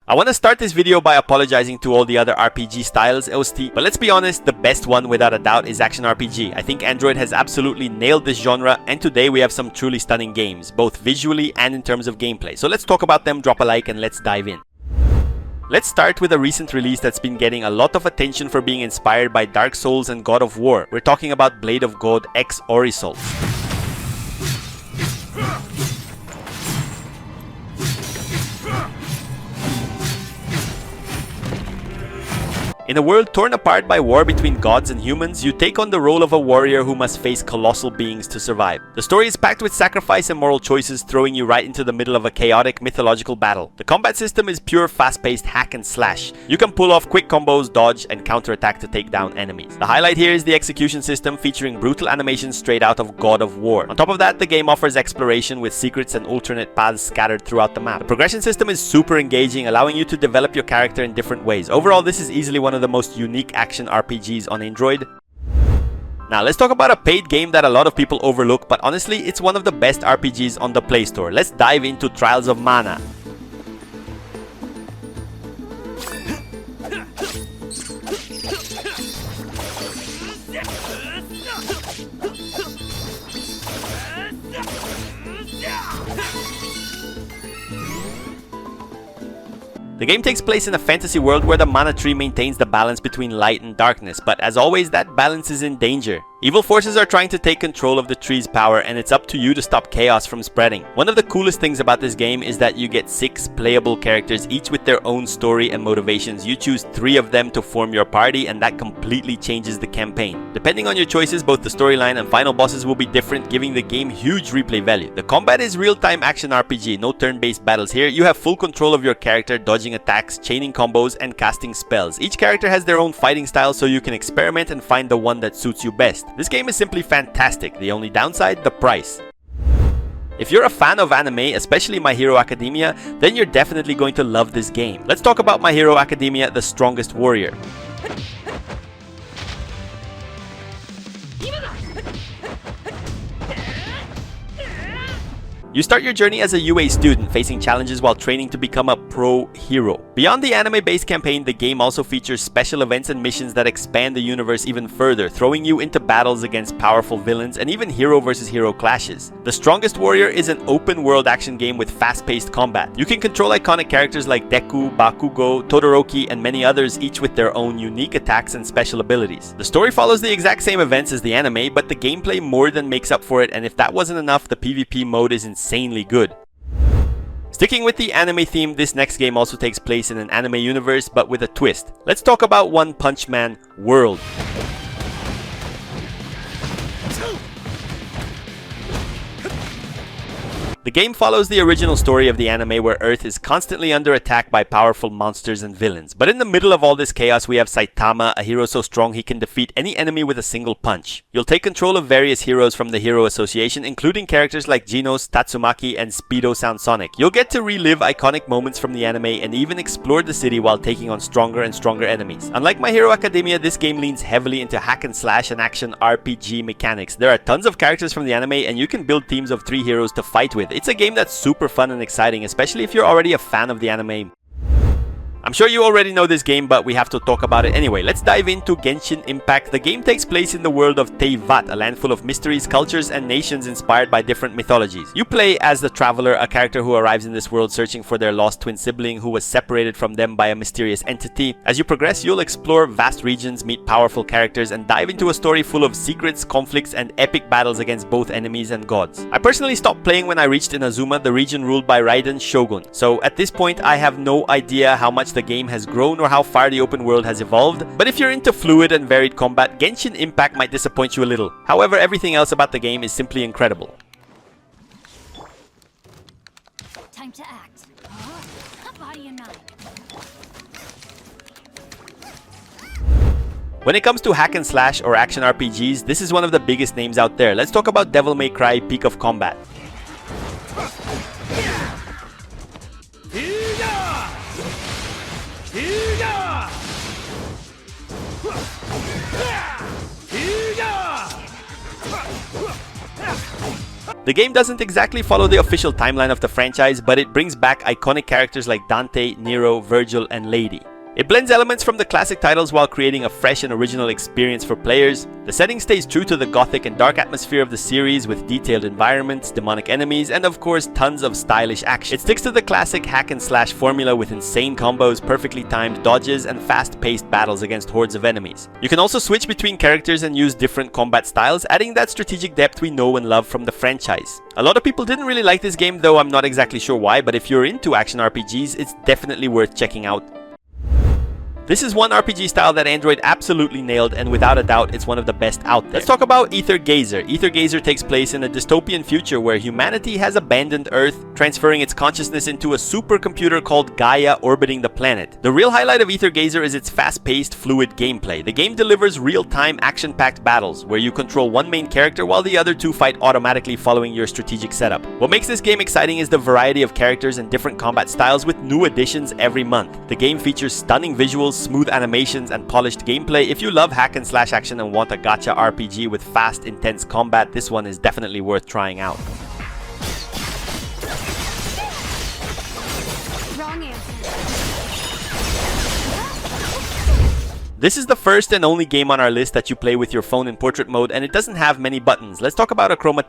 I want to start this video by apologizing to all the other RPG styles, OST, but let's be honest, the best one without a doubt is action RPG. I think Android has absolutely nailed this genre, and today we have some truly stunning games, both visually and in terms of gameplay. So let's talk about them, drop a like, and let's dive in. Let's start with a recent release that's been getting a lot of attention for being inspired by Dark Souls and God of War. We're talking about Blade of God X Orisols. In a world torn apart by war between gods and humans, you take on the role of a warrior who must face colossal beings to survive. The story is packed with sacrifice and moral choices, throwing you right into the middle of a chaotic mythological battle. The combat system is pure fast-paced hack and slash. You can pull off quick combos, dodge, and counterattack to take down enemies. The highlight here is the execution system, featuring brutal animations straight out of God of War. On top of that, the game offers exploration with secrets and alternate paths scattered throughout the map. The progression system is super engaging, allowing you to develop your character in different ways. Overall, this is easily one of the most unique action RPGs on Android. Now let's talk about a paid game that a lot of people overlook, but honestly it's one of the best RPGs on the Playstore. Let's dive into Trials of Mana. The game takes place in a fantasy world where the mana tree maintains the balance between light and darkness, but as always, that balance is in danger. Evil forces are trying to take control of the tree's power, and it's up to you to stop chaos from spreading. One of the coolest things about this game is that you get 6 playable characters, each with their own story and motivations. You choose 3 of them to form your party, and that completely changes the campaign. Depending on your choices, both the storyline and final bosses will be different, giving the game huge replay value. The combat is real-time action RPG, no turn-based battles here. You have full control of your character, dodging attacks, chaining combos, and casting spells. Each character has their own fighting style, so you can experiment and find the one that suits you best. This game is simply fantastic. The only downside, the price. If you're a fan of anime, especially My Hero Academia, then you're definitely going to love this game. Let's talk about My Hero Academia: The Strongest Warrior. You start your journey as a UA student, facing challenges while training to become a pro hero. Beyond the anime-based campaign, the game also features special events and missions that expand the universe even further, throwing you into battles against powerful villains and even hero versus hero clashes. The Strongest Warrior is an open-world action game with fast-paced combat. You can control iconic characters like Deku, Bakugo, Todoroki, and many others, each with their own unique attacks and special abilities. The story follows the exact same events as the anime, but the gameplay more than makes up for it, and if that wasn't enough, the PvP mode is insanely good. Sticking with the anime theme, this next game also takes place in an anime universe, but with a twist. Let's talk about One Punch Man World. The game follows the original story of the anime, where Earth is constantly under attack by powerful monsters and villains. But in the middle of all this chaos, we have Saitama, a hero so strong he can defeat any enemy with a single punch. You'll take control of various heroes from the Hero Association, including characters like Genos, Tatsumaki, and Speedo Sound Sonic. You'll get to relive iconic moments from the anime and even explore the city while taking on stronger and stronger enemies. Unlike My Hero Academia, this game leans heavily into hack and slash and action RPG mechanics. There are tons of characters from the anime, and you can build teams of 3 heroes to fight with. It's a game that's super fun and exciting, especially if you're already a fan of the anime. I'm sure you already know this game, but we have to talk about it anyway. Let's dive into Genshin Impact. The game takes place in the world of Teyvat, a land full of mysteries, cultures, and nations inspired by different mythologies. You play as the Traveler, a character who arrives in this world searching for their lost twin sibling who was separated from them by a mysterious entity. As you progress, you'll explore vast regions, meet powerful characters, and dive into a story full of secrets, conflicts, and epic battles against both enemies and gods. I personally stopped playing when I reached Inazuma, the region ruled by Raiden Shogun. So at this point, I have no idea how much the game has grown or how far the open world has evolved, but if you're into fluid and varied combat, Genshin Impact might disappoint you a little. However, everything else about the game is simply incredible. Time to act. A body and mind. When it comes to hack and slash or action RPGs, this is one of the biggest names out there. Let's talk about Devil May Cry: Peak of Combat. The game doesn't exactly follow the official timeline of the franchise, but it brings back iconic characters like Dante, Nero, Virgil, and Lady. It blends elements from the classic titles while creating a fresh and original experience for players. The setting stays true to the gothic and dark atmosphere of the series with detailed environments, demonic enemies, and of course tons of stylish action. It sticks to the classic hack and slash formula with insane combos, perfectly timed dodges, and fast-paced battles against hordes of enemies. You can also switch between characters and use different combat styles, adding that strategic depth we know and love from the franchise. A lot of people didn't really like this game, though I'm not exactly sure why, but if you're into action RPGs, it's definitely worth checking out. This is one RPG style that Android absolutely nailed, and without a doubt, it's one of the best out there. Let's talk about Aether Gazer. Aether Gazer takes place in a dystopian future where humanity has abandoned Earth, transferring its consciousness into a supercomputer called Gaia orbiting the planet. The real highlight of Aether Gazer is its fast-paced, fluid gameplay. The game delivers real-time, action-packed battles, where you control one main character while the other two fight automatically following your strategic setup. What makes this game exciting is the variety of characters and different combat styles with new additions every month. The game features stunning visuals, smooth animations, and polished gameplay. If you love hack and slash action and want a gacha RPG with fast, intense combat, this one is definitely worth trying out. Wrong answer. This is the first and only game on our list that you play with your phone in portrait mode, and it doesn't have many buttons. Let's talk about ACHROMA.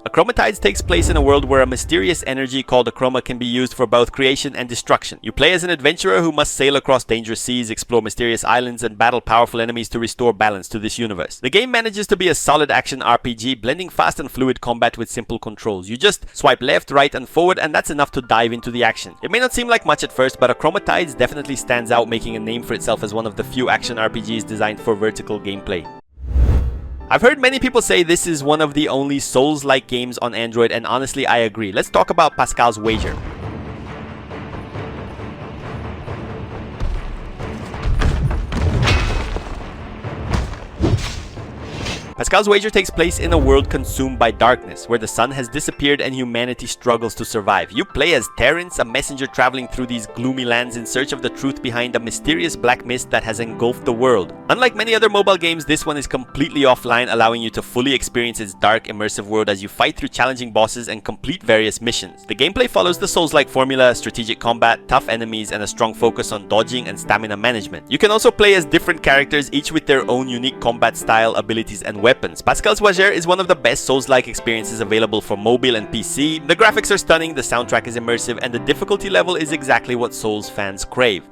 ACHROMA takes place in a world where a mysterious energy called ACHROMA can be used for both creation and destruction. You play as an adventurer who must sail across dangerous seas, explore mysterious islands, and battle powerful enemies to restore balance to this universe. The game manages to be a solid action RPG, blending fast and fluid combat with simple controls. You just swipe left, right, and forward, and that's enough to dive into the action. It may not seem like much at first, but ACHROMA definitely stands out, making a name for itself as one of the few action RPGs designed for vertical gameplay. I've heard many people say this is one of the only Souls-like games on Android, and honestly I agree. Let's talk about Pascal's Wager. Pascal's Wager takes place in a world consumed by darkness, where the sun has disappeared and humanity struggles to survive. You play as Terence, a messenger traveling through these gloomy lands in search of the truth behind a mysterious black mist that has engulfed the world. Unlike many other mobile games, this one is completely offline, allowing you to fully experience its dark, immersive world as you fight through challenging bosses and complete various missions. The gameplay follows the Souls-like formula: strategic combat, tough enemies, and a strong focus on dodging and stamina management. You can also play as different characters, each with their own unique combat style, abilities, and weapons. Pascal's Wager is one of the best Souls-like experiences available for mobile and PC. The graphics are stunning, the soundtrack is immersive, and the difficulty level is exactly what Souls fans crave.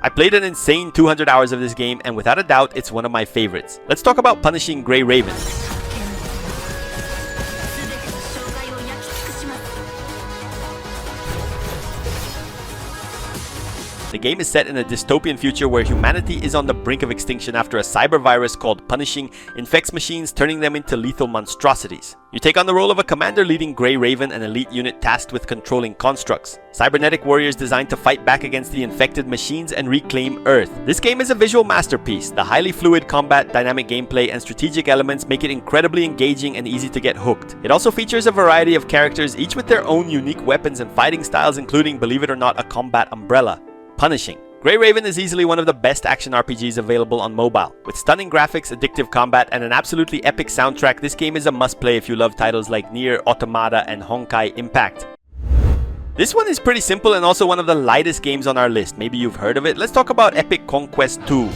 I played an insane 200 hours of this game, and without a doubt, it's one of my favorites. Let's talk about Punishing Grey Raven. The game is set in a dystopian future where humanity is on the brink of extinction after a cyber virus called Punishing infects machines, turning them into lethal monstrosities. You take on the role of a commander leading Grey Raven, an elite unit tasked with controlling constructs, cybernetic warriors designed to fight back against the infected machines and reclaim Earth. This game is a visual masterpiece. The highly fluid combat, dynamic gameplay, and strategic elements make it incredibly engaging and easy to get hooked. It also features a variety of characters, each with their own unique weapons and fighting styles, including, believe it or not, a combat umbrella. Punishing. Grey Raven is easily one of the best action RPGs available on mobile. With stunning graphics, addictive combat, and an absolutely epic soundtrack, this game is a must-play if you love titles like Nier, Automata, and Honkai Impact. This one is pretty simple and also one of the lightest games on our list. Maybe you've heard of it. Let's talk about Epic Conquest 2.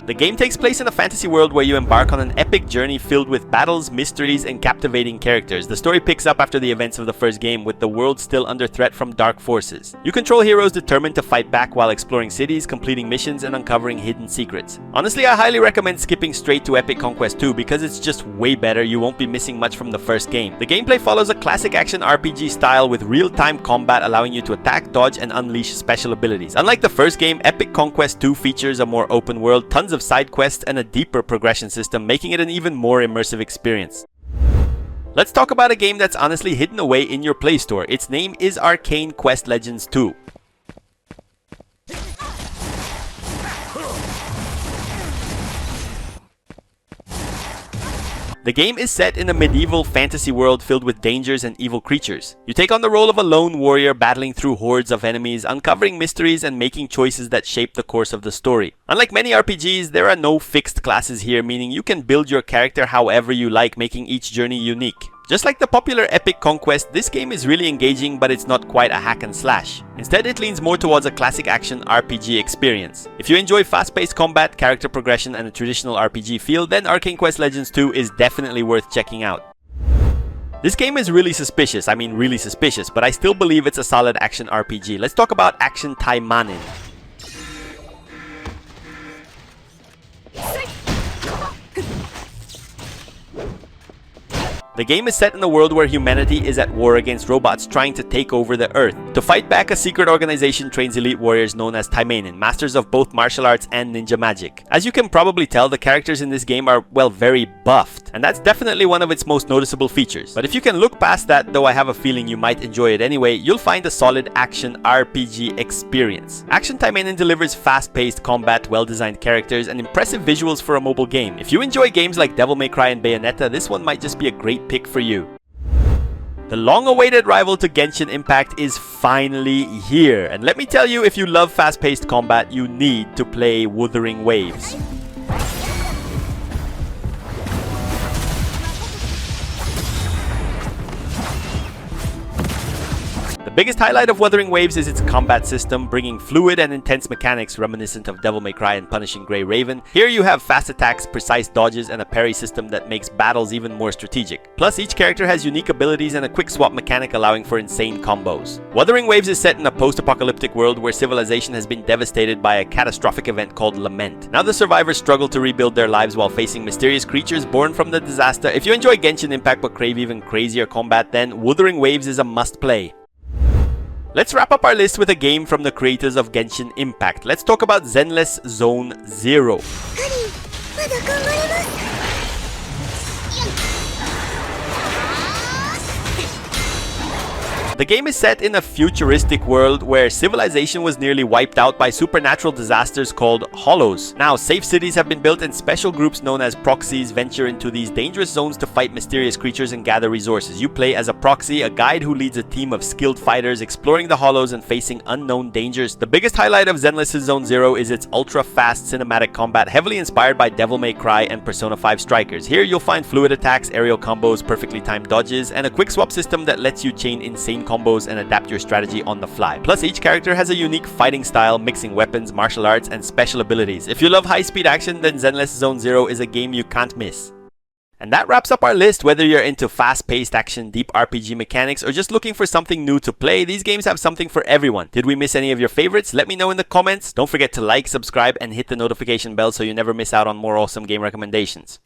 The game takes place in a fantasy world where you embark on an epic journey filled with battles, mysteries, and captivating characters. The story picks up after the events of the first game, with the world still under threat from dark forces. You control heroes determined to fight back while exploring cities, completing missions, and uncovering hidden secrets. Honestly, I highly recommend skipping straight to Epic Conquest 2 because it's just way better. You won't be missing much from the first game. The gameplay follows a classic action RPG style with real-time combat, allowing you to attack, dodge, and unleash special abilities. Unlike the first game, Epic Conquest 2 features a more open world, tons of side quests, and a deeper progression system, making it an even more immersive experience. Let's talk about a game that's honestly hidden away in your Play Store. Its name is ARCANE Quest Legends 2. The game is set in a medieval fantasy world filled with dangers and evil creatures. You take on the role of a lone warrior battling through hordes of enemies, uncovering mysteries and making choices that shape the course of the story. Unlike many RPGs, there are no fixed classes here, meaning you can build your character however you like, making each journey unique. Just like the popular epic Conquest, this game is really engaging, but it's not quite a hack and slash. Instead, it leans more towards a classic action RPG experience. If you enjoy fast-paced combat, character progression, and a traditional RPG feel, then Arcane Quest Legends 2 is definitely worth checking out. This game is really suspicious, but I still believe it's a solid action RPG. Let's talk about Action TAIMANIN. The game is set in a world where humanity is at war against robots trying to take over the Earth. To fight back, a secret organization trains elite warriors known as TAIMANIN, masters of both martial arts and ninja magic. As you can probably tell, the characters in this game are, well, very buffed, and that's definitely one of its most noticeable features. But if you can look past that, though I have a feeling you might enjoy it anyway, you'll find a solid action RPG experience. Action TAIMANIN delivers fast-paced combat, well-designed characters, and impressive visuals for a mobile game. If you enjoy games like Devil May Cry and Bayonetta, this one might just be a great pick for you. The long-awaited rival to Genshin Impact is finally here, and let me tell you, if you love fast-paced combat, you need to play Wuthering Waves. The biggest highlight of Wuthering Waves is its combat system, bringing fluid and intense mechanics reminiscent of Devil May Cry and Punishing Grey Raven. Here you have fast attacks, precise dodges, and a parry system that makes battles even more strategic. Plus, each character has unique abilities and a quick swap mechanic allowing for insane combos. Wuthering Waves is set in a post-apocalyptic world where civilization has been devastated by a catastrophic event called Lament. Now the survivors struggle to rebuild their lives while facing mysterious creatures born from the disaster. If you enjoy Genshin Impact but crave even crazier combat, then Wuthering Waves is a must-play. Let's wrap up our list with a game from the creators of Genshin Impact. Let's talk about ZENLESS Zone 0. The game is set in a futuristic world where civilization was nearly wiped out by supernatural disasters called hollows. Now, safe cities have been built and special groups known as proxies venture into these dangerous zones to fight mysterious creatures and gather resources. You play as a proxy, a guide who leads a team of skilled fighters exploring the hollows and facing unknown dangers. The biggest highlight of ZENLESS Zone 0 is its ultra-fast cinematic combat, heavily inspired by Devil May Cry and Persona 5 Strikers. Here you'll find fluid attacks, aerial combos, perfectly timed dodges, and a quick swap system that lets you chain insane combos and adapt your strategy on the fly. Plus, each character has a unique fighting style, mixing weapons, martial arts, and special abilities. If you love high-speed action, then ZENLESS Zone 0 is a game you can't miss. And that wraps up our list. Whether you're into fast-paced action, deep RPG mechanics, or just looking for something new to play, these games have something for everyone. Did we miss any of your favorites? Let me know in the comments. Don't forget to like, subscribe, and hit the notification bell so you never miss out on more awesome game recommendations.